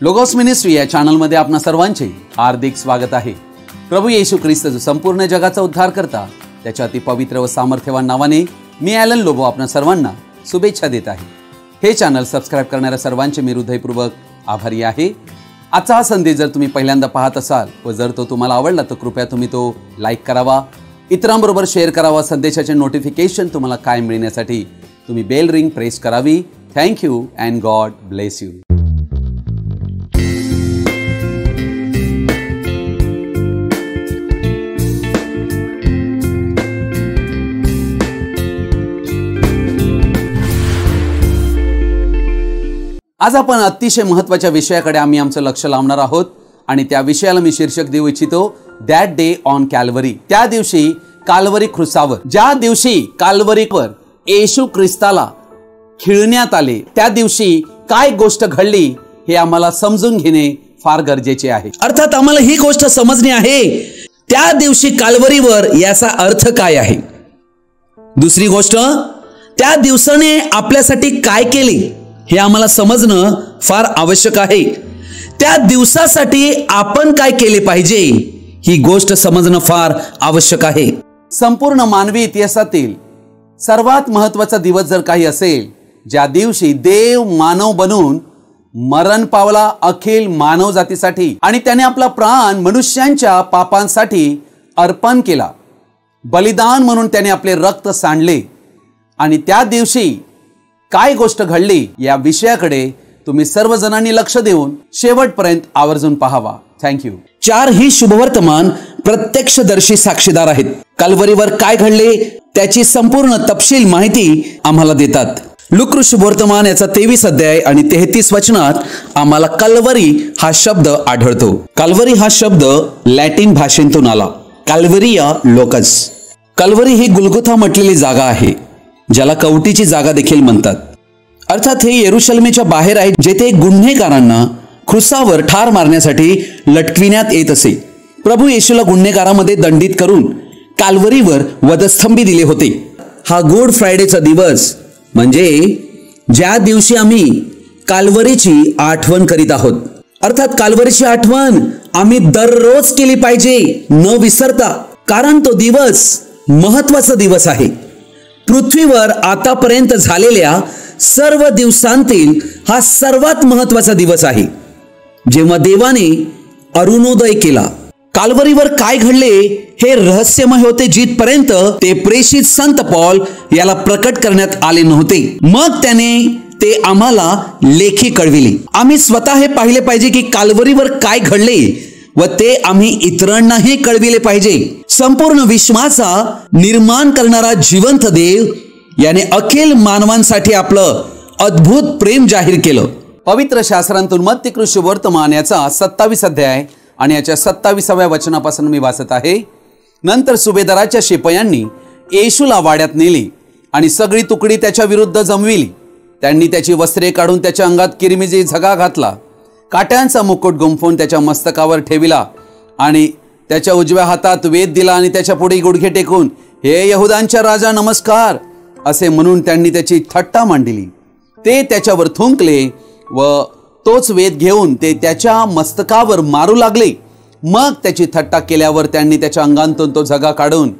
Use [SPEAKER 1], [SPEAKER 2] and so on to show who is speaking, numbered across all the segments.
[SPEAKER 1] Logos ministry या चॅनलमध्ये आपणा सर्वांचे हार्दिक स्वागत आहे। प्रभू येशू ख्रिस्त जो संपूर्ण जगाचा उद्धार करता त्याच्या अति पवित्र व सामर्थ्यवान नावाने मी ॲलन लोबो आपणा सर्वांना शुभेच्छा देत आहे। हे चॅनल सबस्क्राइब करणाऱ्या सर्वांचे मी हृदयपूर्वक आभारी आहे। आजचा हा संदेश जर तुम्ही पहिल्यांदा पाहत असाल व जर तो तुम्हाला आवडला तर कृपया तुम्ही तो लाईक करावा, इतरांबरोबर शेअर करावा। संदेशाचे नोटिफिकेशन तुम्हाला कायम मिळण्यासाठी तुम्ही बेल रिंग प्रेस करावी। Thank you and God bless you. आज आपण अतिशय महत्त्वाच्या विषयाकडे आम्ही आमचं लक्ष लावणार आहोत आणि त्या विषयाला मी शीर्षक देऊ इच्छितो दॅट डे ऑन कॅल्वरी। त्या दिवशी काल्वरी क्रूसावर, ज्या दिवशी काल्वरीवर येशू ख्रिस्ताला खिळण्यात आले, त्या दिवशी काय गोष्ट घडली हे आम्हाला समजून घेणे फार गरजेचे आहे।
[SPEAKER 2] अर्थात आम्हाला ही गोष्ट समजणे आहे त्या दिवशी काल्वरीवर याचा अर्थ काय आहे। दुसरी गोष्ट, त्या दिवसाने आपल्यासाठी काय केले हे आम्हाला समजणं फार आवश्यक आहे। त्या दिवसासाठी आपण काय केले पाहिजे ही गोष्ट समजणं फार आवश्यक आहे।
[SPEAKER 1] संपूर्ण मानवी इतिहासातील सर्वात महत्त्वाचा दिवस जर काही असेल, ज्या दिवशी देव मानव बनून मरण पावला अखिल मानव जातीसाठी आणि त्याने आपला प्राण मनुष्यांच्या पापांसाठी अर्पण केला, बलिदान म्हणून त्याने आपले रक्त सांडले, आणि त्या दिवशी काय गोष्ट घडली या विषयाकडे तुम्ही सर्वजणांनी लक्ष देऊन शेवटपर्यंत आवर्जून पाहावा। थँक्यू।
[SPEAKER 2] चार ही शुभवर्तमान प्रत्यक्षदर्शी साक्षीदार आहेत। काल्वरीवर काय घडले त्याची संपूर्ण तपशील माहिती आम्हाला देतात। लूका शुभवर्तमान याचा 23 अध्याय आणि 33 वचनात आम्हाला काल्वरी हा शब्द आढळतो। काल्वरी हा शब्द लॅटिन भाषेतून आला, काल्वरिया लोकस। काल्वरी ही गुलगुथा म्हटलेली जागा आहे, ज्याला कवटीची जागा देखील म्हणतात। अर्थात हे येरुशलेमेच्या बाहेर आहे, जेथे गुन्हेगारांना क्रूसावर ठार मारण्यासाठी लटकविण्यात येत असे। प्रभू येशूला गुन्हेगारामध्ये दंडित करून काल्वरीवर वधस्तंभी दिले होते। हा गुड फ्रायडेचा दिवस म्हणजे ज्या दिवशी आम्ही काल्वरीची आठवण करीत आहोत। अर्थात काल्वरीची आठवण आम्ही दररोज केली पाहिजे न विसरता, कारण तो दिवस महत्त्वाचा दिवस आहे। पृथ्वीवर आतापर्यंत झालेल्या सर्व दिवसांतील हा सर्वात महत्त्वाचा दिवस आहे, जेव्हा देवाने अरुणोदय केला। काल्वरीवर काय घडले हे रहस्यमय होते, जिथपर्यंत ते प्रेषित संत पौल याला प्रकट करण्यात आले नव्हते। मग त्याने ते आम्हाला लेखी कळविले। आम्ही स्वतः हे पाहिले पाहिजे की काल्वरीवर काय घडले व ते आम्ही इतरांनाही कळविले पाहिजे। संपूर्ण विश्वाचा निर्माण करणारा जिवंत देव याने अखिल मानवांसाठी आपलं अद्भुत प्रेम जाहीर केलं।
[SPEAKER 1] पवित्र शास्त्रांतून मत्ती शुभवर्तमान याचा 27 अध्याय आणि याच्या 27व्या वचनापासून मी वाचत आहे। नंतर सुभेदाराच्या शिपायांनी येशूला वाड्यात नेले आणि सगळी तुकडी त्याच्या विरुद्ध जमविली। त्यांनी त्याची वस्त्रे काढून त्याच्या अंगात किरमिजी झगा घातला, काट्यांचा मुकुट गुंफून त्याच्या मस्तकावर ठेविला आणि त्याच्या उजव्या हातात वेद दिला आणि त्याच्या पुढे गुडघे टेकून हे यहुदांच्या राजा नमस्कार असे म्हणून त्यांनी त्याची थट्टा मांडली। ते त्याच्यावर थुंकले व तोच वेद घेऊन ते त्याच्या मस्तकावर मारू लागले। मग त्याची थट्टा केल्यावर त्यांनी त्याच्या अंगातून तो झगा काढून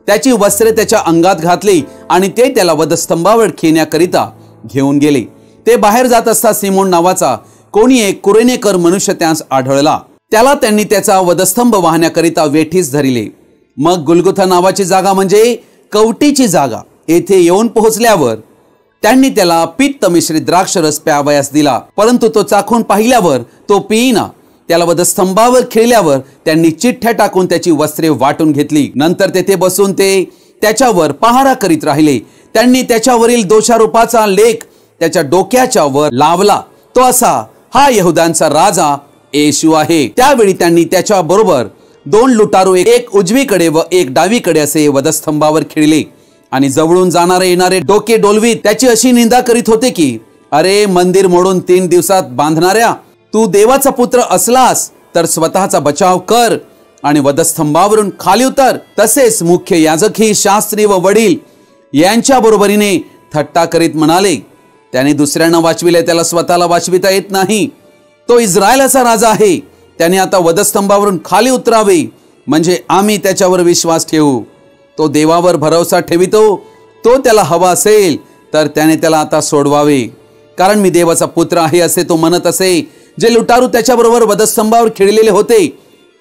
[SPEAKER 1] त्याची वस्त्रे त्याच्या अंगात घातली आणि ते त्याला वधस्तंभावर खेळण्याकरिता घेऊन गेले। ते बाहेर जात असता सिमोन नावाचा कोणी एक कुरेनेकर मनुष्य त्यास आढळला। त्याला त्यांनी त्याचा वधस्तंभ वाहण्याकरिता वेठीस धरिले। मग गुलगुथा नावाची जागा म्हणजे कवटीची जागा येथे येऊन पोहोचल्यावर त्यांनी त्याला पित्त मिश्रित द्राक्षरस प्यावयास दिला, परंतु तो चाखून पाहिल्यावर तो पिईना। त्याला वधस्तंभावर खेळल्यावर त्यांनी चिठ्ठ्या टाकून त्याची वस्त्रे वाटून घेतली। नंतर तेथे बसून ते त्याच्यावर पहारा करीत राहिले। त्यांनी त्याच्यावरील दोषारोपाचा लेख त्याच्या डोक्याच्या वर लावला, तो असा, हा यहुदांचा राजा येशू आहे। त्यावेळी त्यांनी त्याच्या बरोबर 2 लुटारू, एक उजवीकडे व एक डावीकडे असे वधस्तंभावर खेळले आणि जवळून जाणारे येणारे डोके डोलवीत त्याची अशी निंदा करीत होते की, अरे मंदिर मोडून 3 दिवसात बांधणाऱ्या, तू देवाचा पुत्र असलास तर स्वतःचा बचाव कर आणि वधस्तंभावरून खाली उतर। तसेच मुख्य याजकही, शास्त्री व वडील यांच्या बरोबरीने थट्टा करीत म्हणाले, त्याने दुसऱ्यांना वाचविले, त्याला स्वतःला वाचविता येत नाही। तो इस्रायलाचा राजा आहे, त्याने आता वधस्तंभावरून खाली उतरावे, म्हणजे आम्ही त्याच्यावर विश्वास ठेवू. तो देवावर भरोसा ठेवितो. तो त्याला हवा असेल तर त्याने त्याला आता सोडवावे, कारण मी देवाचा पुत्र आहे असे तो म्हणत असे. जे लुटारू त्याच्याबरोबर वधस्तंभावर खिळलेले होते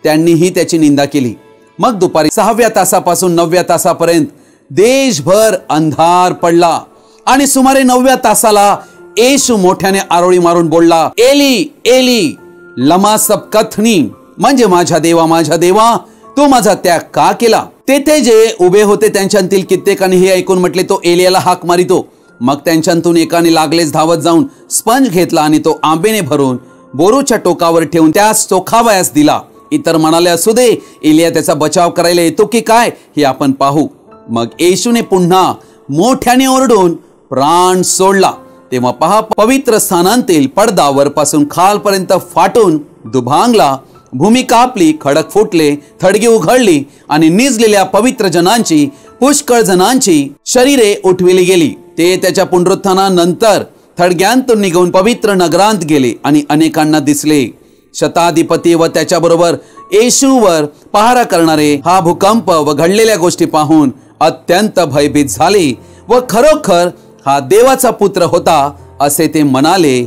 [SPEAKER 1] त्यांनीही त्याची निंदा केली. मग दुपारी 6व्या तासापासून 9व्या तासापर्यंत देशभर अंधार पडला आणि सुमारे 9व्या तासाला येशू मोठ्याने आरोळी मारून बोलला, एली एली लमा सबक्थनी, म्हणजे माझ्या देवा तू माझा त्याग का केला. तेथे जे उभे होते त्यांच्यातील कित्येकाने हे ऐकून म्हटले, तो एलियाला हाक मारितो. मग त्यांच्यातून एकाने लागलेच धावत जाऊन स्पंज घेतला आणि तो आंबेने भरून बोरूच्या टोकावर ठेवून त्यास चोखावयास दिला. इतर म्हणाले, असू दे, एलिया त्याचा बचाव करायला येतो की काय हे आपण पाहू. मग येशूने पुन्हा मोठ्याने ओरडून प्राण सोडला. तेव्हा पहा, पवित्र स्थानांतील पडदा वरपासून खालपर्यंत फाटून दुभांगला. भूमी कापली, खडक फुटले, थडगी उघडली आणि निजलेल्या पवित्र जनांची, पुष्कळ जणांची शरीरे उठविली गेली. ते त्याच्या पुनरुत्थानानंतर थडग्यांतून निघून पवित्र नगरांत गेले आणि अनेकांना दिसले. शताधिपती व त्याच्याबरोबर येशूवर पहारा करणारे हा भूकंप व घडलेल्या गोष्टी पाहून अत्यंत भयभीत झाले व खरोखर हा देवाचा पुत्र होता असे ते म्हणाले.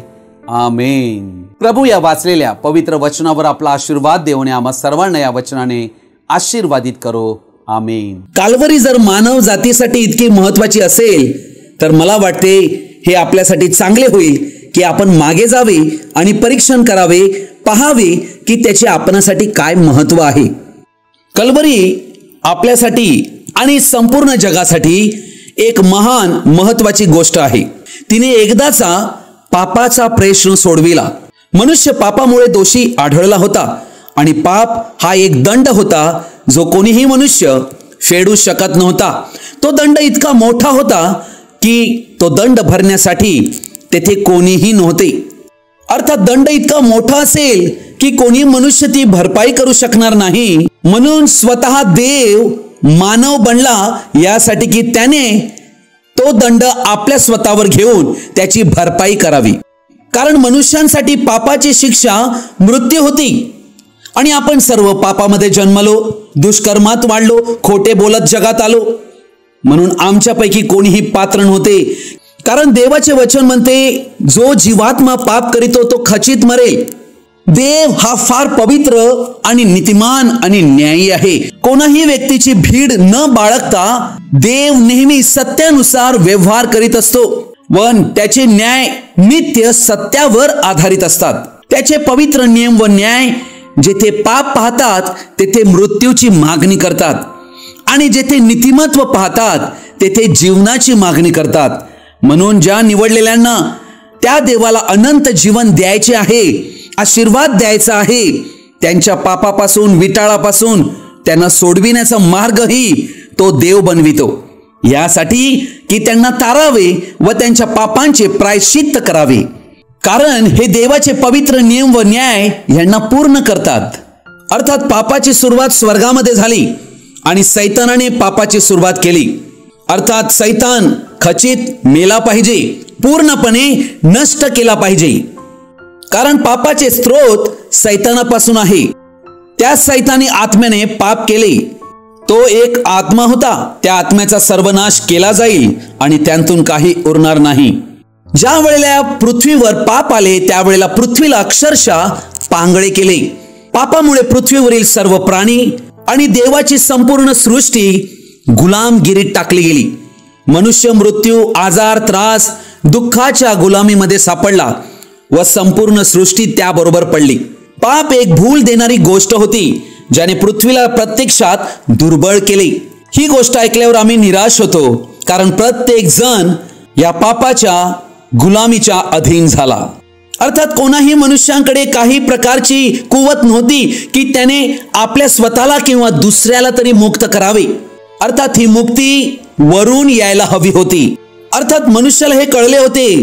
[SPEAKER 1] आमेन. प्रभू या वाचलेल्या पवित्र वचनावर आपला आशीर्वाद देऊन आम्हा सर्वांना या वचनाने आशीर्वादित करो. आमेन.
[SPEAKER 2] काल्वरी जर मानव जातीसाठी इतकी महत्वाची असेल तर मला वाटते हे आपल्यासाठी चांगले होईल की आपण मागे जावे आणि परीक्षण करावे, पहावे की त्याचे आपणासाठी काय महत्व आहे. कल्वरी आपल्यासाठी आणि संपूर्ण जगासाठी एक महान महत्वाची गोष्ट आहे. तिने एकदाचा पापाचा प्रश्न सोडविला. मनुष्य पापामुळे दोषी आढळला होता आणि पाप हा एक दंड होता जो कोणीही मनुष्य फेडू शकत नव्हता. तो दंड इतका मोठा होता की तो दंड भरण्यासाठी तेथे कोणीही नव्हते. अर्थात दंड इतका मोठा असेल की कोणी मनुष्य ती भरपाई करू शकणार नाही. म्हणून स्वतः देव मानव बनला यासाठी की त्याने तो दंड आपल्या स्वतःवर घेऊन त्याची भरपाई करावी. कारण मनुष्यांसाठी पापाची शिक्षा मृत्यू होती आणि आपण सर्व पापामध्ये जन्मलो, दुष्कर्मात वाढलो, खोटे बोलत जगात आलो. म्हणून आमच्यापैकी कोणीही पात्र नव्हते. कारण देवाचे वचन म्हणते, जो जीवात्मा पाप करीतो तो खचित मरेल. देव हा फार पवित्र आणि नीतिमान आणि न्यायी आहे. कोणाही व्यक्तीची भीड न बाळगता देव नेहमी सत्यानुसार व्यवहार करीत असतो व त्याचे न्याय नित्य सत्यावर आधारित असतात. त्याचे पवित्र नियम व न्याय जेथे पाप पाहतात तेथे मृत्यूची मागणी करतात आणि जेथे नीतिमत्व पाहतात तेथे जीवनाची मागणी करतात. म्हणून ज्या निवडलेल्यांना त्या देवाला अनंत जीवन द्यायचे आहे, आशीर्वाद द्यायचा आहे, त्यांच्या पापापासून, विटाळापासून त्यांना सोडविण्याचा मार्गही तो देव बनवितो, यासाठी की त्यांना तारावे व त्यांच्या पापांचे प्रायश्चित्त करावे. कारण हे देवाचे पवित्र नियम व न्याय यांना पूर्ण करतात. अर्थात पापाची सुरुवात स्वर्गामध्ये झाली आणि सैतानाने पापाची सुरुवात केली. अर्थात सैतान खचित मेला पाहिजे, पूर्णपणे नष्ट केला पाहिजे. कारण पापाचे स्रोत सैतानापासून आहे. त्या सैतानी आत्म्याने पाप केले. तो एक आत्मा होता. त्या आत्म्याचा सर्वनाश केला जाईल आणि त्यांतून काही उरणार नाही. ज्या वेळेला पृथ्वीवर पाप आले त्यावेळेला पृथ्वीला अक्षरशः पांगळे केले. पापामुळे पृथ्वीवरील सर्व प्राणी आणि देवाची संपूर्ण सृष्टी गुलामगिरीत टाकली गेली. मनुष्य मृत्यू, आजार, त्रास, दुःखाच्या गुलामीमध्ये सापडला व संपूर्ण सृष्टी त्याबरोबर पडली. पाप एक भूल देणारी गोष्ट होती ज्याने पृथ्वीला प्रत्यक्षात दुर्बळ केले. ही गोष्ट ऐकल्यावर आम्ही निराश होतो, कारण प्रत्येक जण या पापाच्या गुलामीच्या अधीन झाला. अर्थात कोणाही मनुष्यांकडे काही प्रकारची कुवत नव्हती की त्याने आपल्या स्वतःला किंवा दुसऱ्याला तरी मुक्त करावे. अर्थात ही मुक्ती वरून यायला हवी होती. अर्थात मनुष्याला हे कळले होते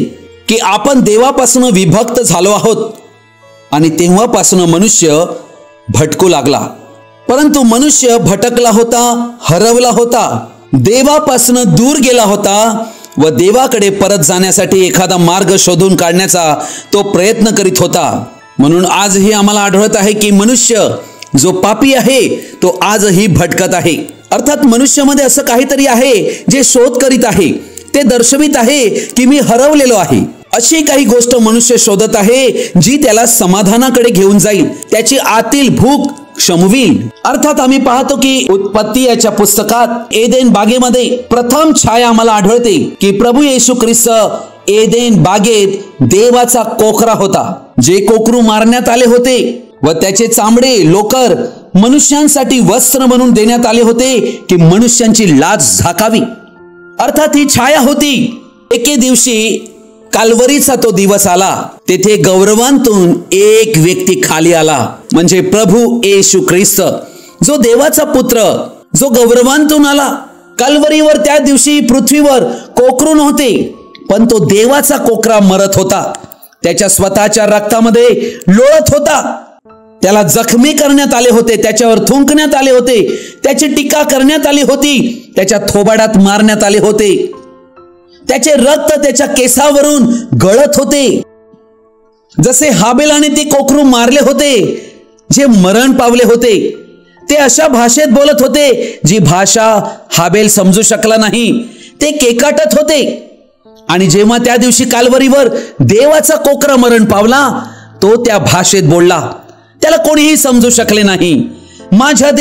[SPEAKER 2] की आपण देवापासून विभक्त झालो आहोत आणि तेव्हापासून मनुष्य भटकू लागला. परंतु मनुष्य भटकला होता, हरवला होता, देवापासून दूर गेला होता व देवाकडे परत जाण्यासाठी एखादा मार्ग शोधून काढण्याचा तो प्रयत्न करीत होता. म्हणून आजही आम्हाला आढळत आहे की मनुष्य जो पापी आहे तो आजही भटकत आहे. अर्थात मनुष्यामध्ये असं काहीतरी आहे जे शोध करीत आहे, ते दर्शवित आहे की मी हरवलेलो आहे. अशी काही गोष्ट मनुष्य शोधत आहे जी त्याला समाधानाकडे घेऊन जाईल, त्याची आतील भूक शमवील. अर्थात आम्ही पाहतो की उत्पत्ती याच्या पुस्तकात एदेन बागेमध्ये प्रथम छाया आम्हाला आढळते की प्रभू येशू ख्रिस्त एदेन बागेत देवाचा कोकरा होता, जे कोकरू मारण्यात आले होते व त्याचे चामडे लोकर मनुष्यांसाठी वस्त्र म्हणून देण्यात आले होते की मनुष्यांची लाज झाकावी. अर्थात ही छाया होती. एके दिवशी काल्वरीचा तो दिवस आला, तेथे गौरवांतून एक व्यक्ती खाली आला, म्हणजे प्रभू येशू ख्रिस्त, जो देवाचा पुत्र, जो गौरवांतून आला. काल्वरीवर त्या दिवशी पृथ्वीवर कोकरू नव्हते, पण तो देवाचा कोकरा मरत होता, त्याच्या स्वतःच्या रक्तामध्ये लोळत होता. त्याला जखमी करण्यात आले होते, त्याच्यावर थुंकण्यात आले होते, त्याची टीका करण्यात आली होती, त्याच्या थोबाडात मारण्यात आले होते, त्याचे रक्त त्याच्या केसावरून गळत होते. जसे हाबेलाने ते कोकरू मारले होते, जे मरण पावले होते, ते अशा भाषेत बोलत होते जी भाषा हाबेल समजू शकला नाही. ते केकाटत होते. आणि जेव्हा त्या दिवशी काल्वरीवर देवाचा कोकरा मरण पावला, तो त्या भाषेत बोलला. त्याला कोणीही समजू शकले नाही. माझ्या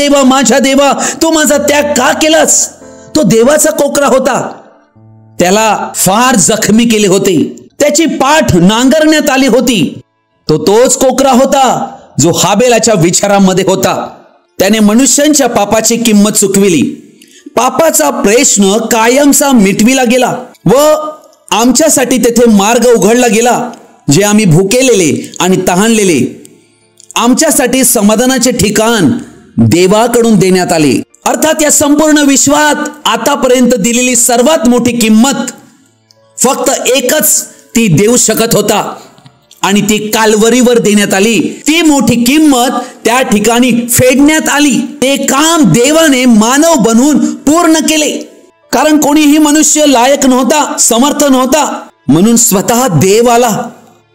[SPEAKER 2] देवा, तू माझा त्याग का केलास? तो देवाचा कोकरा होता. त्याला फार जखमी केले होते, त्याची पाठ नांगरण्यात आली होती. तो तोच कोकरा होता जो हाबेलाच्या विचारांमध्ये होता. त्याने मनुष्यांच्या पापाची किंमत चुकविली. पापाचा प्रश्न कायमचा मिटविला गेला व आमच्यासाठी तेथे मार्ग उघडला गेला. जे आम्ही भुकेलेले आणि तहानलेले, आमच्यासाठी समाधानाचे ठिकाण देवाकडून देण्यात आले. अर्थात या संपूर्ण विश्वात आतापर्यंत दिलेली सर्वात मोठी किंमत फक्त एकच ती देऊ शकत होता, आणि ती काल्वरीवर देण्यात आली. ती मोठी किंमत त्या ठिकाणी फेडण्यात आली. ते काम देवाने मानव बनवून पूर्ण केले, कारण कोणीही मनुष्य लायक नव्हता, समर्थ नव्हता, म्हणून स्वतः देव आला.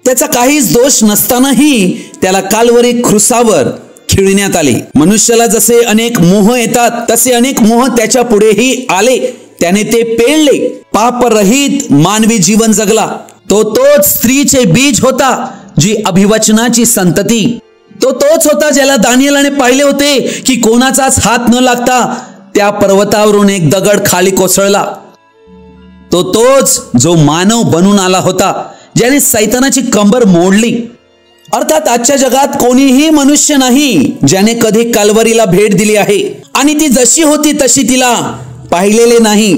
[SPEAKER 2] त्याचा काहीच दोष नसतानाही त्याला काल्वरी क्रूसावर खिळण्यात आले. मनुष्याला जसे अनेक मोह येतात, तसे अनेक मोह त्याच्या पुढेही आले. त्याने ते पेळले. पापरहित मानवी जीवन जगला. तो तोच स्त्रीचे बीज होता, जी अभिवचनाची संतती. तो तोच होता ज्याला दानिएलाने पाहिले होते की कोणाचाच हात न लागता त्या पर्वतावरून एक दगड खाली कोसळला. तो तोच जो मानव बनून आला होता, ज्याने सैतानाची कंबर मोडली. अर्थात आजच्या जगात कोणीही मनुष्य नाही ज्याने कधी काल्वरीला भेट दिली आहे आणि ती जशी होती तशी तिला पाहिलेले नाही.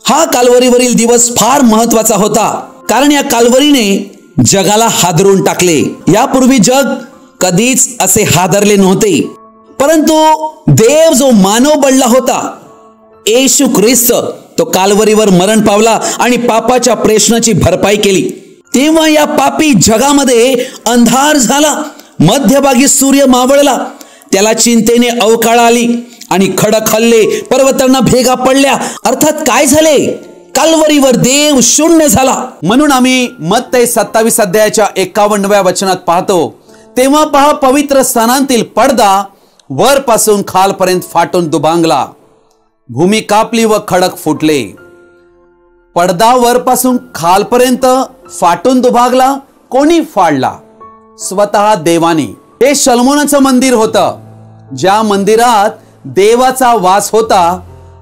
[SPEAKER 2] हा काल्वरीवरील दिवस फार महत्वाचा होता, कारण या काल्वरीने जगाला हादरून टाकले. यापूर्वी जग कधीच असे हादरले नव्हते. परंतु देव जो मानव बनला होता, येशू ख्रिस्त, तो काल्वरीवर मरण पावला आणि पापाच्या प्रश्नाची भरपाई केली. तेव्हा या पापी जगामध्ये अंधार झाला. मध्यभागी सूर्य मावळला. त्याला चिंतेने अवकाळ आली आणि खडक हल्ले, पर्वतांना भेगा पडल्या. अर्थात काय झाले? काल्वरीवर देव शून्य झाला.
[SPEAKER 1] म्हणून आम्ही मत्तई 27 अध्यायाच्या 51व्या वचनात पाहतो, तेव्हा पहा, पवित्र स्थानातील पडदा वरपासून खालपर्यंत फाटून दुभांगला. भूमी कापली व खडक फुटले. पडदा वरपासून खालपर्यंत फाटून दुभागला. कोणी फाडला? स्वतः देवाने. हे शलोमोनाचं मंदिर होतं, ज्या मंदिरात देवाचा वास होता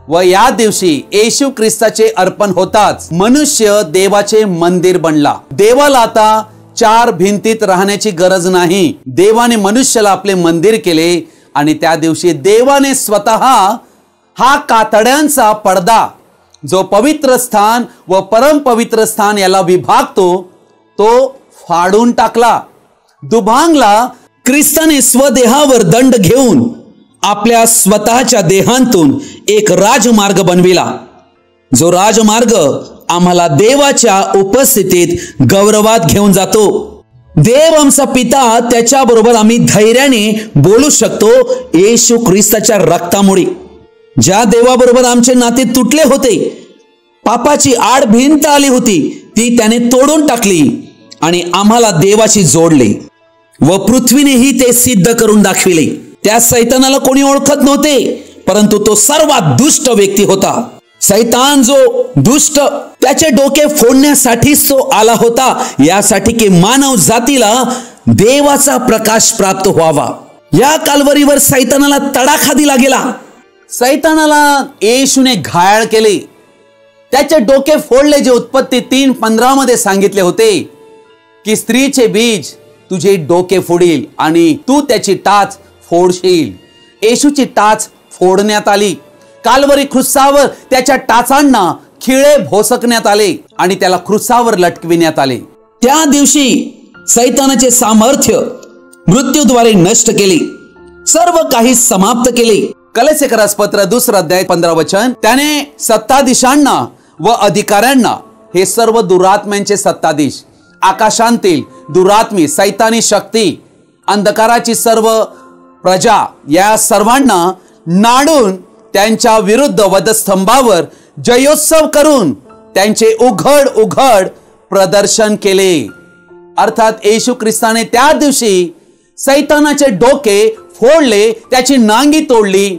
[SPEAKER 1] व या दिवशी येशू ख्रिस्ताचे अर्पण होताच मनुष्य देवाचे मंदिर बनला. देवाला आता 4 भिंतीत राहण्याची गरज नाही. देवाने मनुष्याला आपले मंदिर केले आणि त्या दिवशी देवाने स्वतः हा कातड्यांचा पडदा, जो पवित्र स्थान व परमपवित्र स्थान याला विभागतो, तो फाडून टाकला, दुभांगला. ख्रिस्ताने स्वदेहावर दंड घेऊन आपल्या स्वतःच्या देहांतून एक राजमार्ग बनविला, जो राजमार्ग आम्हाला देवाच्या उपस्थितीत गौरवात घेऊन जातो. देव आमचा पिता, त्याच्याबरोबर आम्ही धैर्याने बोलू शकतो येशू ख्रिस्ताच्या रक्तामुळे. ज्या देवाबरोबर आमचे नाते तुटले होते, पापाची आड भिंत आली होती, ती त्याने तोडून टाकली आणि आम्हाला देवाशी जोडले.
[SPEAKER 2] व पृथ्वीनेही ते सिद्ध करून दाखविले. त्या सैतानाला कोणी ओळखत नव्हते, परंतु तो सर्वात दुष्ट व्यक्ती होता. सैतान जो दुष्ट, त्याचे डोके फोडण्यासाठीच तो आला होता, यासाठी की मानव जातीला देवाचा प्रकाश प्राप्त व्हावा. या काल्वरीवर सैतानाला तडाखा दिला गेला.
[SPEAKER 1] सैतानाला येशूने घायल केले, त्याचे डोके फोडले, जे उत्पत्ती 3:15 मध्ये सांगितले होते की स्त्रीचे बीज तुझे डोके फोडील आणि तू त्याची टाच फोडशील. येशूची टाच फोडण्यात आली. काल्वरी क्रूसावर त्याच्या टाचांना खिळे भोसकण्यात आले आणि त्याला क्रूसावर लटकविण्यात आले.
[SPEAKER 2] त्या दिवशी सैतानाचे सामर्थ्य मृत्यूद्वारे नष्ट केले, सर्व काही समाप्त केले.
[SPEAKER 1] कलसेकरास पत्र 2 अध्याय 15 वचन, त्याने सत्ताधीशांना व अधिकाऱ्यांना, हे सर्व दुरात्म्यांचे सत्ताधीश, आकाशांतील दुरात्मी, सैतानी शक्ती, अंधकाराची सर्व प्रजा, या सर्वांना नाडून त्यांच्या विरुद्ध वधस्तंभावर जयोत्सव करून त्यांचे उघड उघड प्रदर्शन केले. अर्थात येशू ख्रिस्ताने त्या दिवशी सैतानाचे डोके फोडले, त्याची नांगी तोडली.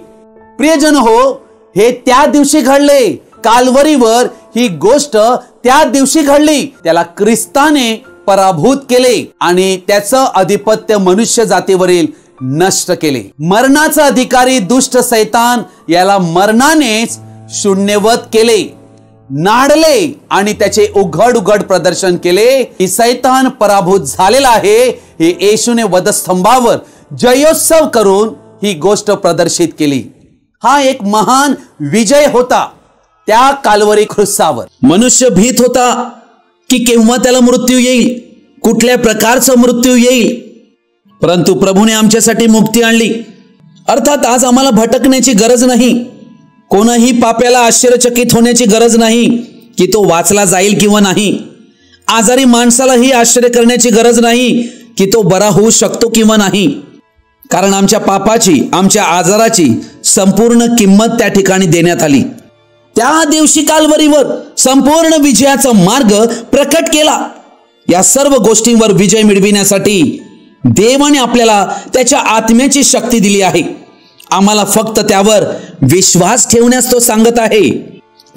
[SPEAKER 1] प्रियजन हो, हे त्या दिवशी घडले. काल्वरीवर ही गोष्ट त्या दिवशी घडली. त्याला ख्रिस्ताने पराभूत केले आणि त्याचं अधिपत्य मनुष्य जातीवरील नष्ट केले. मरणाचा अधिकारी दुष्ट सैतान, याला मरणानेच शून्यवत केले, नाडले आणि त्याचे उघड उघड प्रदर्शन केले की सैतान पराभूत झालेला आहे. हे येशूने वधस्तंभावर जयोत्सव करून ही गोष्ट प्रदर्शित केली. हा एक महान विजय होता त्या काल्वरी क्रूसावर.
[SPEAKER 2] मनुष्य भीत होता की केव्हा त्याला मृत्यू येईल, कुठल्या प्रकारचा मृत्यू येईल, परंतु प्रभूने आमच्यासाठी मुक्ती आणली. अर्थात आज आम्हाला भटकण्याची गरज नाही. कोणीही पाप्याला आश्चर्यचकित होण्याची गरज नाही की तो वाचला जाईल किंवा नाही. आजारी माणसालाही आश्चर्य करण्याची गरज नाही की तो बरा होऊ शकतो किंवा नाही, कारण आमच्या पापाची, आमच्या आजाराची संपूर्ण किंमत त्या ठिकाणी देण्यात आली. त्या दिवशी काल्वरीवर संपूर्ण विजयाचा मार्ग प्रकट केला. या सर्व गोष्टींवर विजय मिळविण्यासाठी देवाने आपल्याला त्याच्या आत्म्याची शक्ती दिली आहे. आम्हाला फक्त त्यावर विश्वास ठेवण्यास तो सांगत आहे.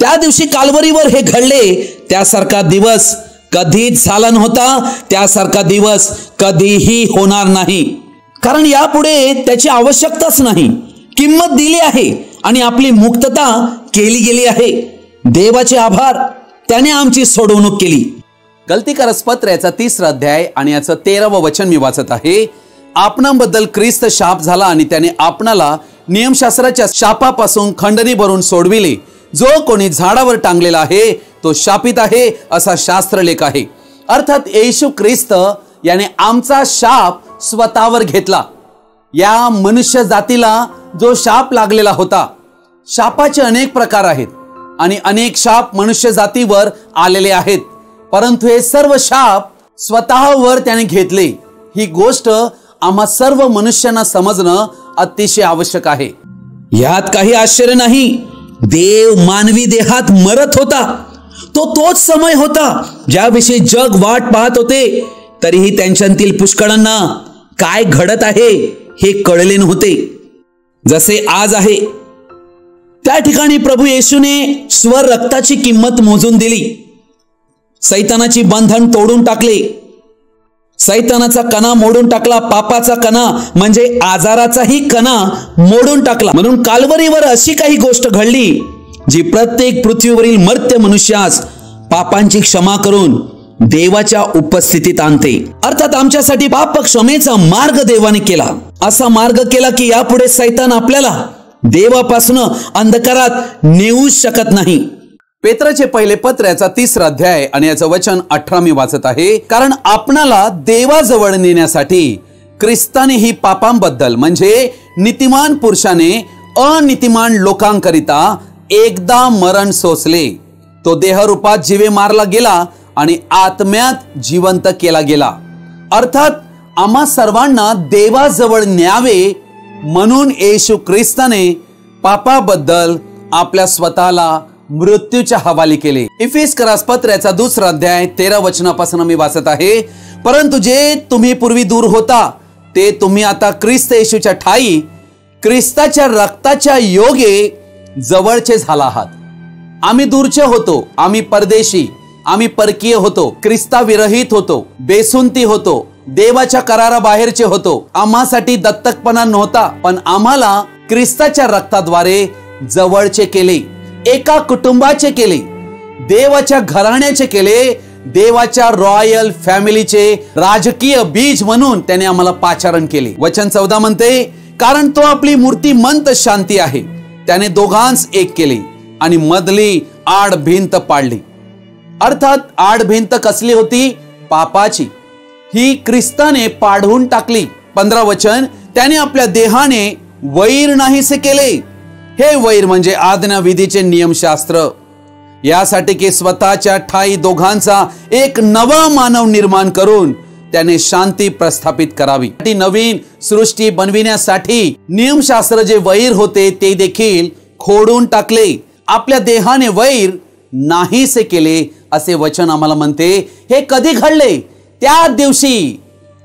[SPEAKER 2] त्या दिवशी काल्वरीवर हे घडले, त्यासारखा दिवस कधीच झाला नव्हता, त्यासारखा दिवस कधीही होणार नाही, कारण यापुढे त्याची आवश्यकताच नाही. किंमत दिली आहे आणि आपली मुक्तता केली गेली आहे. देवाचे आभार, त्याने आमची सोडवणूक केली.
[SPEAKER 1] गलतीकारस पत्र याचा 3 अध्याय आणि याचं 13वं वचन मी वाचत आहे. आपणाबद्दल ख्रिस्त शाप झाला आणि त्याने आपणाला नियमशास्त्राच्या शापापासून खंडणी भरून सोडविले. जो कोणी झाडावर टांगलेला आहे तो शापित आहे, असा शास्त्रलेख आहे. अर्थात येशू ख्रिस्त याने आमचा शाप स्वतःवर घेतला. या मनुष्य जातीला जो शाप लागलेला होता, शापाचे अनेक प्रकार आहेत आणि अनेक शाप मनुष्य जातीवर आलेले आहेत, परंतु हे सर्व शाप स्वतःवर त्याने घेतले. ही गोष्ट आम्हा सर्व मनुष्यांना समजणं अतिशय आवश्यक आहे.
[SPEAKER 2] यात काही आश्चर्य नाही. देव मानवी देहात मरत होता. तोच समय होता ज्याविषयी जग वाट पाहत होते. तरीही त्यांच्यातील पुष्कळांना काय घडत आहे हे कळले नव्हते. जसे आज आहे, त्या ठिकाणी प्रभू येशूने स्वर रक्ताची किंमत मोजून दिली. सैतानाची बंधन तोडून टाकले. सैतानाचा कणा मोडून टाकला. पापाचा कणा म्हणजे आजाराचाही कणा मोडून टाकला. म्हणून काल्वरीवर अशी काही गोष्ट घडली जी प्रत्येक पृथ्वीवरील मर्त्य मनुष्यास पापांची क्षमा करून देवाच्या उपस्थितीत आणते. अर्थात आमच्यासाठी पाप क्षमेचा मार्ग देवाने केला. असा मार्ग केला की यापुढे सैतान आपल्याला देवापासून अंधकारात नेऊ शकत नाही.
[SPEAKER 1] पेत्राचे पहिले पत्र याचा 3 अध्याय आणि याचं वचन 18 मी वाचत आहे. कारण आपणाला देवाजवळ नेण्यासाठी ख्रिस्ताने ही पापांबद्दल म्हणजे नीतिमान पुरुषाने अनितिमान लोकांकरिता एकदा मरण सोसले. तो देहरूपात जीवे मारला गेला आणि आत्म्यात जिवंत केला गेला. अर्थात आम्हा सर्वांना देवाजवळ न्यावे म्हणून येशू ख्रिस्ताने पापाबद्दल आपल्या स्वतःला मृत्यूच्या हवाली केले. इफिसकरास पत्राचा 2 अध्याय 13 वचनापासून मी वाचत आहे. परंतु जे तुम्ही पूर्वी दूर होता ते तुम्ही आता ख्रिस्त येशूच्या ठाई ख्रिस्ताच्या रक्ताच्या योगे जवळचे झाला आहात. आम्ही दूरचे होतो, आम्ही परदेशी, आम्ही परकीय होतो, ख्रिस्ताविरहित होतो, बेसुंती होतो, देवाच्या कराराबाहेरचे होतो. आम्हासाठी दत्तकपणा नव्हता, पण आम्हाला ख्रिस्ताच्या रक्ताद्वारे जवळचे केले, एका कुटुंबाचे केले, देवाच्या घराण्याचे केले, देवाच्या रॉयल फॅमिलीचे राजकीय बीज म्हणून त्याने आम्हाला पाचारण केले. वचन 14 म्हणते, कारण तो आपली मूर्तिमंत शांती आहे, त्याने दोघांस एक केले आणि मधली आड भिंत पाडली. अर्थात आड भिंत कसली होती? पापाची. ही ख्रिस्ताने पाडून टाकली. 15 वचन, त्याने आपल्या देहाने वैर नाहीसे केले. हे वैर म्हणजे आज्ञाविधीचे नियमशास्त्र, यासाठी की स्वतःच्या ठाई दोघांचा एक नवा मानव निर्माण करून त्याने शांती प्रस्थापित करावी. नवीन सृष्टी बनविण्यासाठी नियमशास्त्र जे वैर होते ते देखील खोडून टाकले. आपल्या देहाने वैर नाहीसे केले असे वचन आम्हाला म्हणते. हे कधी घडले? त्या दिवशी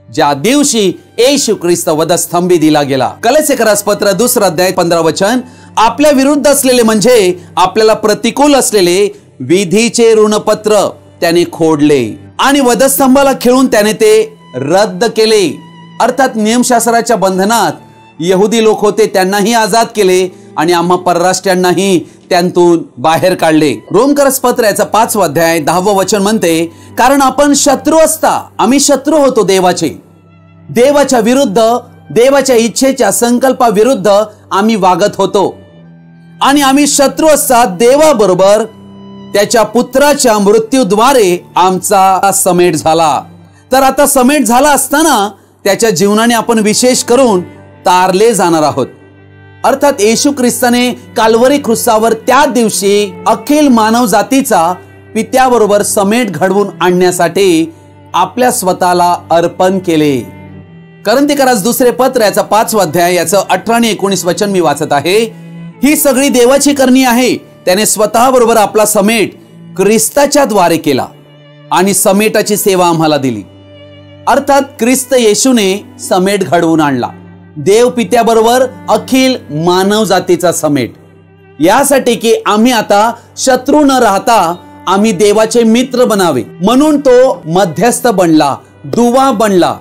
[SPEAKER 1] ज्या दिवशी येशू ख्रिस्त वधस्तंभी दिला गेला. कलसीकरास पत्र 2 अध्याय 15 वचन, आपल्या विरुद्ध असलेले म्हणजे आपल्याला प्रतिकूल असलेले विधीचे ऋणपत्र त्याने खोडले आणि वधस्तंभाला खिळून त्याने ते रद्द केले. अर्थात नियमशास्त्राच्या बंधनात यहुदी लोक होते, त्यांनाही आजाद केले आणि आम्हा परराष्ट्रीयांनाही त्यांतून बाहेर काढले. रोमकरस पत्राचा 5 अध्याय 10 वचन म्हणते, कारण आपण शत्रू असता, आम्ही शत्रू होतो देवाचे, देवाच्या विरुद्ध, देवाच्या इच्छेच्या संकल्पाविरुद्ध आम्ही वागत होतो आणि आम्ही शत्रू असता देवाबरोबर त्याच्या पुत्राच्या मृत्यूद्वारे आमचा समेट झाला. तर आता समेट झाला असताना त्याच्या जीवनाने आपण विशेष करून तारले जाणार आहोत. अर्थात येशू ख्रिस्ताने काल्वरी क्रुसावर त्या दिवशी अखिल मानव जातीचा पित्याबरोबर समेट घडवून आणण्यासाठी आपल्या स्वतःला अर्पण केले. करंथीकरास 2 पत्राचा 5 अध्याय याचं 18 आणि 19 वचन मी वाचत आहे. ही सगळी देवाची करणी आहे. त्याने स्वतः बरोबर आपला समेट ख्रिस्ताच्या द्वारे केला आणि समेटाची सेवा आम्हाला दिली. अर्थात ख्रिस्त येशूने समेट घडवून आणला, देव पित्याबरोबर अखिल मानव जातीचा समेट, यासाठी की आम्ही आता शत्रू न राहता आम्ही देवाचे मित्र बनावे. म्हणून तो मध्यस्थ बनला, दुवा बनला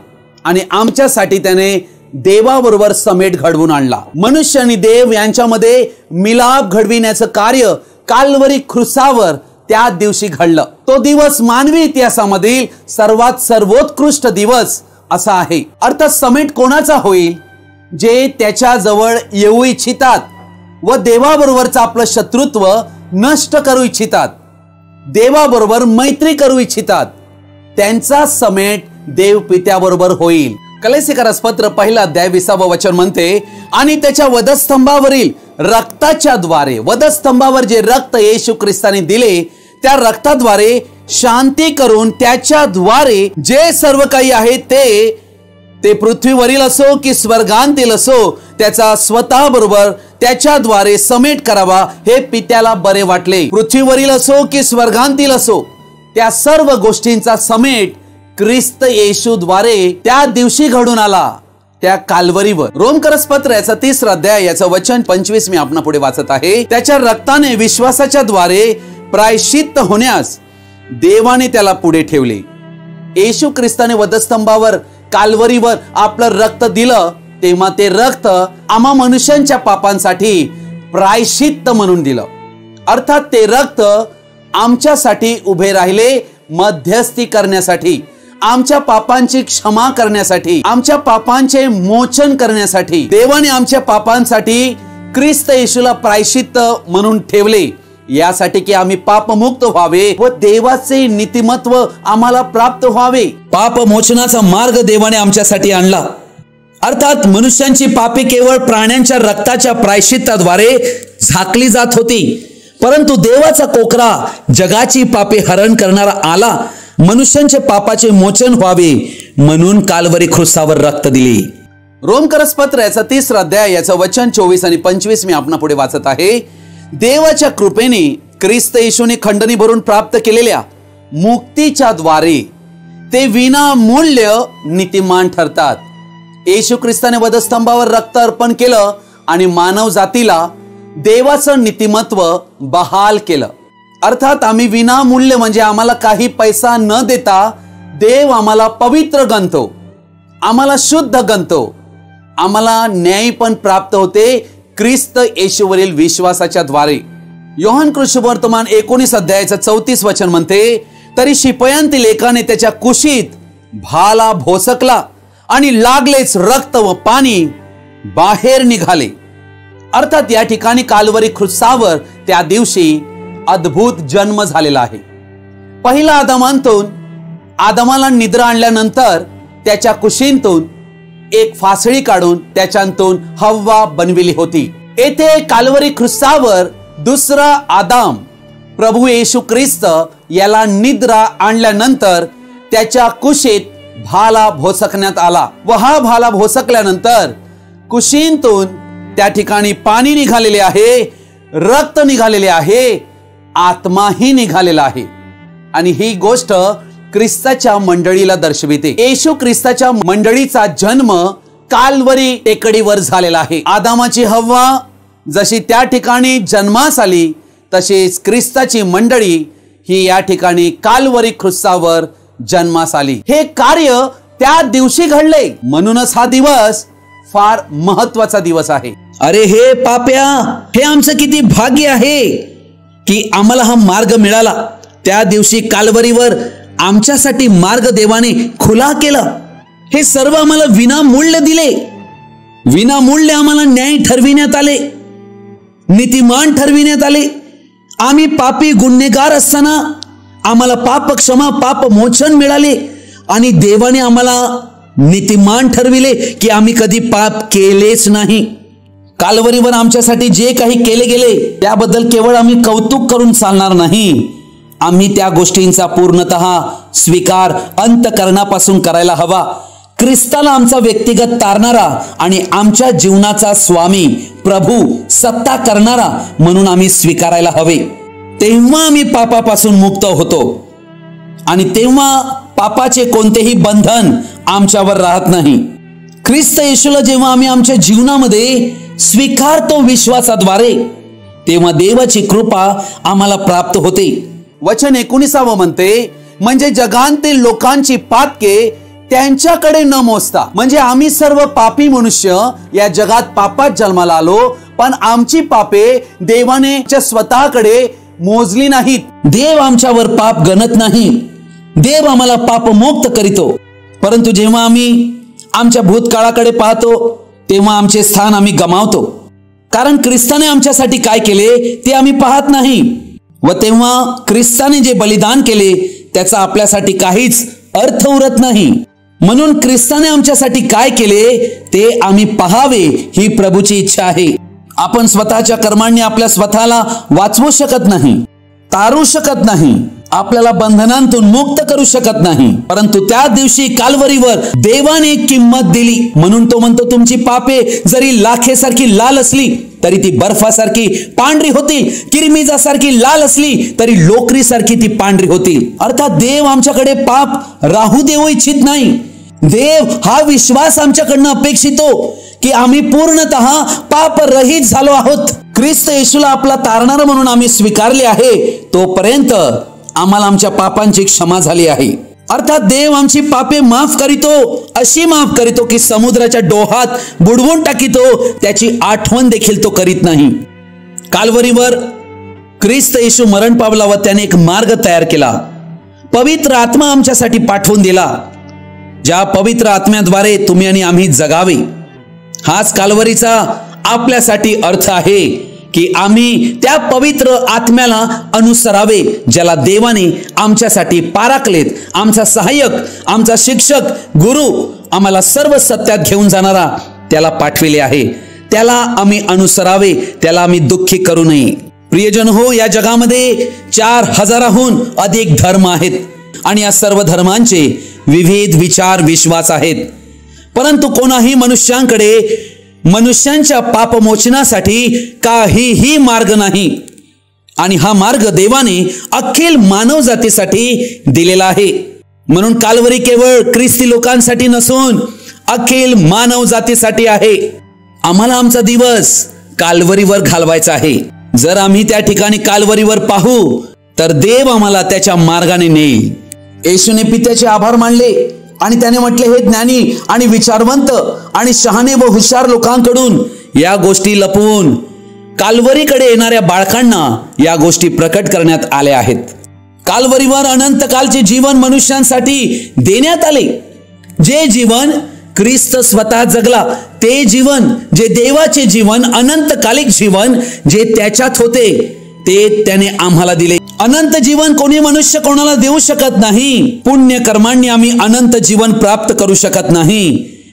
[SPEAKER 1] आणि आमच्यासाठी त्याने देवाबरोबर समेट घडवून आणला. मनुष्य आणि देव यांच्यामध्ये मिलाप घडविण्याचं कार्य काल्वरी क्रुसावर त्या दिवशी घडलं. तो दिवस मानवी इतिहासामधील सर्वात सर्वोत्कृष्ट दिवस असा आहे. अर्थात समेट कोणाचा होईल? जे त्याच्या जवळ येऊ इच्छितात व देवाबरोबरचं आपलं शत्रुत्व नष्ट करू इच्छितात, देवाबरोबर मैत्री करू इच्छितात, त्यांचा समेट देव पित्याबरोबर होईल. कलसीकरास पत्र 1 अध्याय 20 वचन म्हणते, आणि त्याच्या वधस्तंभावरील रक्ताच्या द्वारे, वधस्तंभावर जे रक्त येशू ख्रिस्ताने दिले त्या रक्ताद्वारे शांती करून त्याच्या द्वारे जे सर्व काही आहे ते पृथ्वीवरील असो की स्वर्गांतील असो त्याचा स्वतः बरोबर त्याच्याद्वारे समेट करावा हे पित्याला बरे वाटले. पृथ्वीवरील असो की स्वर्गांतील असो त्या सर्व गोष्टींचा समेट ख्रिस्त येशूद्वारे त्या दिवशी घडून आला, त्या काल्वरीवर. रोमकरस पत्र याचा 3 अध्याय याचं वचन 25 मी आपणा पुढे वाचत आहे. त्याच्या रक्ताने विश्वासाच्या द्वारे प्रायश्चित्त होण्यास देवाने त्याला पुढे ठेवले. येशू ख्रिस्ताने वधस्तंभावर काल्वरीवर आपलं रक्त दिलं तेव्हा ते रक्त आम्हा मनुष्यांच्या पापांसाठी प्रायश्चित्त म्हणून दिलं. अर्थात ते रक्त आमच्यासाठी उभे राहिले, मध्यस्थी करण्यासाठी, आमच्या पापांची क्षमा करण्यासाठी, आमच्या पापांचे मोचन करण्यासाठी. देवाने आमच्या पापांसाठी ख्रिस्त येशूला प्रायश्चित्त म्हणून ठेवले, यासाठी की आम्ही पापमुक्त व्हावे व देवाचे नीतिमत्व आम्हाला प्राप्त व्हावे.
[SPEAKER 2] पाप मोचनाचा मार्ग देवाने आमच्यासाठी आणला. अर्थात मनुष्यांची पापे केवळ प्राण्यांच्या रक्ताच्या प्रायश्चित्ताद्वारे झाकली जात होती, परंतु देवाचा कोकरा जगाची पापे हरण करणारा आला, मनुष्यांचे पापाचे मोचन व्हावे म्हणून काल्वरी क्रुसावर रक्त दिले.
[SPEAKER 1] रोमकरस पत्र याचा 3 अध्याय याचं वचन 24 आणि 25 मी आपणा पुढे वाचत आहे. देवाच्या कृपेने ख्रिस्त येशूने खंडणी भरून प्राप्त केलेल्या मुक्तीच्या द्वारे ते विनामूल्य नीतिमान ठरतात. येशू ख्रिस्ताने वधस्तंभावर रक्त अर्पण केलं आणि मानव जातीला देवाचं नीतिमत्व बहाल केलं. अर्थात आम्ही विनामूल्य म्हणजे आम्हाला काही पैसा न देता देव आम्हाला पवित्र गणतो, आम्हाला शुद्ध गणतो, आम्हाला न्याय पण प्राप्त होते ख्रिस्त येशूवरील विश्वासाच्या द्वारे. योहान कृष्णवर्तमान 19 अध्यायाचं 34 वचन म्हणते, तरी शिपायांतील एकाने त्याच्या कुशीत भाला भोसकला आणि लागलेच रक्त व पाणी बाहेर निघाले. अर्थात या ठिकाणी काल्वरी क्रूसावर त्या दिवशी अद्भुत जन्म झालेला आहे. पहिला आदमांतून आदमाला निद्रा आणल्यानंतर त्याच्या कुशीतून एक फासळी काढून त्याच्यातून हव्वा बनविली होती. येथे काल्वरी क्रूसावर दुसरा आदाम प्रभू येशू ख्रिस्त याला निद्रा आणल्यानंतर त्याच्या कुशीत भाला भोसकण्यात आला व हा भाला भोसकल्यानंतर कुशीतून त्या ठिकाणी पाणी निघालेले आहे, रक्त निघालेले आहे, आत्माही निघालेला आहे. आणि ही गोष्ट ख्रिस्ताच्या मंडळीला दर्शविते. येशू ख्रिस्ताच्या मंडळीचा जन्म काल्वरी टेकडीवर झालेला आहे. आदामाची हव्वा जशी त्या ठिकाणी जन्मास आली तशीच ख्रिस्ताची मंडळी ही या ठिकाणी काल्वरी क्रूसावर जन्मास आली. हे कार्य त्या दिवशी घडले, म्हणूनच हा दिवस फार महत्वाचा दिवस आहे.
[SPEAKER 2] अरे हे पाप्या, हे आमचं किती भाग्य आहे की आम्हाला हा मार्ग मिळाला. त्या दिवशी काल्वरीवर आमच्यासाठी मार्ग देवाने खुला केला. हे सर्व आम्हाला विनामूल्य दिले, विनामूल्य आम्हाला न्याय ठरविण्यात आले, नीतिमान ठरविण्यात आले. आम्ही पापी गुन्हेगार असताना आम्हाला पाप क्षमा, पाप मोचन मिळाले आणि देवाने आम्हाला नीतिमान ठरविले की आम्ही कधी पाप केलेच नाही. काल्वरीवर आमच्यासाठी जे काही केले गेले त्याबद्दल केवळ आम्ही कौतुक करून चालणार नाही, आम्ही त्या गोष्टींचा पूर्णतः स्वीकार अंतःकरणापासून करायला हवा. ख्रिस्ताला आमचा व्यक्तिगत तारणारा आणि आमच्या जीवनाचा स्वामी, प्रभू, सत्ता करणारा म्हणून आम्ही स्वीकारायला हवे. तेव्हा आम्ही पापापासून मुक्त होतो आणि तेव्हा पापाचे कोणतेही बंधन आमच्यावर राहत नाही. ख्रिस्त येशूला जेव्हा आम्ही आमच्या जीवनामध्ये स्वीकारतो विश्वासाद्वारे, तेव्हा देवाची कृपा आम्हाला प्राप्त होते.
[SPEAKER 1] वचन 19 म्हणते, म्हणजे जगांतील लोकांची पातके त्यांच्याकडे न मोजता. म्हणजे आम्ही सर्व पापी मनुष्य या जगात पापात जन्माला आलो, पण आमची पापे देवाने स्वतःकडे मोजली नाहीत.
[SPEAKER 2] देव आमच्यावर पाप गणत नाही, देव आम्हाला पापमुक्त करीतो. परंतु जेव्हा आम्ही आमच्या भूतकाळाकडे पाहतो तेव्हा आमचे स्थान आम्ही गमावतो, कारण ख्रिस्ताने आमच्यासाठी काय केले ते आम्ही पाहत नाही. व तेव्हा ख्रिस्ताने जे बलिदान केले त्याचा आपल्यासाठी काहीच अर्थ उरत नाही. म्हणून ख्रिस्ताने आमच्यासाठी काय केले ते आम्ही पाहावे ही प्रभूची इच्छा आहे. आपण स्वतःच्या कर्मांनी आपल्या स्वतःला वाचवू शकत नाही, तारू शकत नाही, आपल्याला बंधनांतून मुक्त करू शकत नाही. परंतु त्या दिवशी काल्वरीवर देवाने किंमत दिली, म्हणून तो म्हणतो, तुमची पापे जरी लाखेसारखी लाल असली तरी ती बर्फासारखी पांढरी होतील, किरमिजासारखी लाल असली तरी लोकरीसारखी ती पांढरी होतील. अर्थात देव आमच्याकडे पाप राहू देऊ इच्छित नाही. देव हा विश्वास आमच्याकडनं अपेक्षितो की आम्ही पूर्णतः पाप रहित झालो आहोत. ख्रिस्त येशूला आपला तारणारा म्हणून आम्ही स्वीकारले आहे, तोपर्यंत आम्हाला आमच्या पापांची क्षमा झाली आहे. अर्थात देव आमची पापे माफ करीतो, अशी माफ करीतो की समुद्राच्या डोहात बुडवून टाकीतो, त्याची आठवण देखील तो करीत नाही. काल्वरीवर ख्रिस्त येशू मरण पावला व त्याने एक मार्ग तयार केला. पवित्र आत्मा आमच्यासाठी पाठवून दिला, ज्या पवित्र आत्म्याद्वारे तुम्ही आणि आम्ही जगावे. हाच काल्वरीचा आपल्यासाठी अर्थ आहे की आम्ही त्या पवित्र आत्म्याला अनुसरावे, ज्याला देवाने आमच्यासाठी पाराकलेत, आमचा सहाय्यक, आमचा शिक्षक, गुरु, आम्हाला सर्व सत्यात घेऊन जाणारा त्याला पाठविले आहे. त्याला आम्ही अनुसरावे, त्याला आम्ही दुःखी करू नये. प्रियजन हो, या जगामध्ये 4000हून अधिक धर्म आहेत आणि या सर्व धर्मांचे विविध विचार, विश्वास आहेत. परंतु कोणाही मनुष्यांच्या पापमोचनासाठी काहीही मार्ग नाही. आणि हा मार्ग देवाने अखिल मानव जातीसाठी दिलेला आहे. म्हणून काल्वरी केवळ ख्रिस्ती लोकांसाठी नसून अखिल मानव जातीसाठी आहे. आम्हाला आमचा दिवस काल्वरीवर घालवायचा आहे. जर आम्ही त्या ठिकाणी काल्वरीवर पाहू तर देव आम्हाला त्याच्या मार्गाने नेईल. येशूने पित्याचे आभार मानले आणि त्याने म्हटले, हे ज्ञानी आणि विचारवंत आणि शहाणे व हुशार लोकांकडून या गोष्टी लपवून काल्वरीकडे येणाऱ्या बाळकांना या गोष्टी प्रकट करण्यात आल्या आहेत. काल्वरीवर अनंत कालचे जीवन मनुष्यांसाठी देण्यात आले. जे जीवन ख्रिस्त स्वतः जगला, ते जीवन, जे देवाचे जीवन, अनंतकालिक जीवन जे त्याच्यात होते, ते त्याने आम्हाला दिले. अनंत जीवन कोणी मनुष्य कोणाला देऊ शकत नाही. पुण्य कर्मांनी आम्ही अनंत जीवन प्राप्त करू शकत नाही.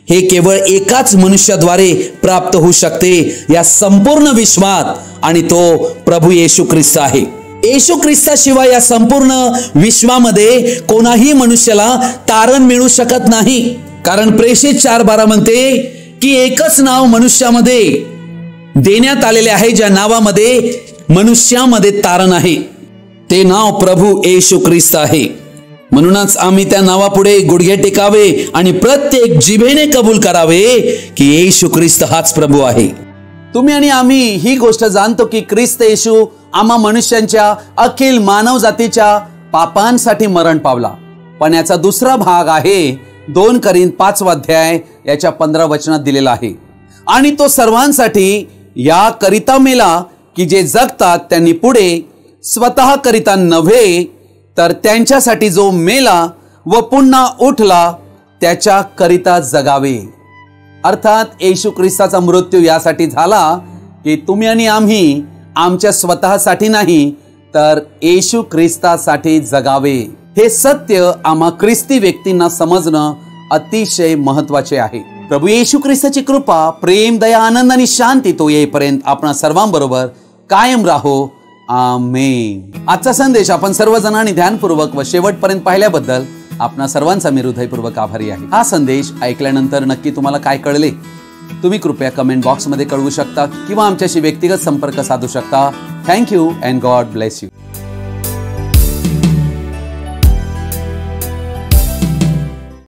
[SPEAKER 2] हे केवळ एकाच मनुष्याद्वारे प्राप्त होऊ शकते या संपूर्ण विश्वात, आणि तो प्रभू येशू ख्रिस्त आहे. येशू ख्रिस्ताशिवाय या संपूर्ण विश्वामध्ये कोणाही मनुष्याला तारण मिळू शकत नाही. कारण प्रेषित 4:12 म्हणते की एकच नाव मनुष्यामध्ये देण्यात आलेले आहे, ज्या नावामध्ये मनुष्यामध्ये तारण आहे, ते नाव प्रभू येशू ख्रिस्त आहे. म्हणूनच आम्ही त्या नावापुढे गुडघे टेकावे आणि प्रत्येक जिभेने कबूल करावे की येशू ख्रिस्त हाच प्रभू आहे.
[SPEAKER 1] तुम्ही आणि आम्ही ही गोष्ट जाणतो की ख्रिस्त येशू आम्हा मनुष्यांच्या अखिल मानव जातीच्या पापांसाठी मरण पावला. पण याचा दुसरा भाग आहे 2 करिंथ 5 अध्याय याच्या 15 वचनात दिलेला आहे. आणि तो सर्वांसाठी या करिता मेला की जे जगतात त्यांनी पुढे स्वतः करिता नव्हे, तर त्यांच्यासाठी जो मेला व पुन्हा उठला त्याच्या करिता जगावे. अर्थात येशू ख्रिस्ताचा मृत्यू यासाठी झाला की तुम्ही आणि आम्ही आमच्या स्वतःसाठी नाही, तर येशू ख्रिस्तासाठी जगावे. हे सत्य आम्हा ख्रिस्ती व्यक्तींना समजणं अतिशय महत्वाचे आहे. प्रभू येशू ख्रिस्ताची कृपा, प्रेम, दया, आनंद आणि शांती तो येईपर्यंत आपणा सर्वांबरोबर कायम राहो. आमेन. आजचा संदेश आपण सर्वजणांनी ध्यानपूर्वक व शेवटपर्यंत पाहिल्याबद्दल आपणा सर्वांचा मी हृदयपूर्वक आभारी आहे. हा संदेश ऐकल्यानंतर नक्की तुम्हाला काय कळले तुम्ही कृपया कमेंट बॉक्समध्ये कळवू शकता किंवा आमच्याशी व्यक्तिगत संपर्क साधू शकता. Thank you and God bless you.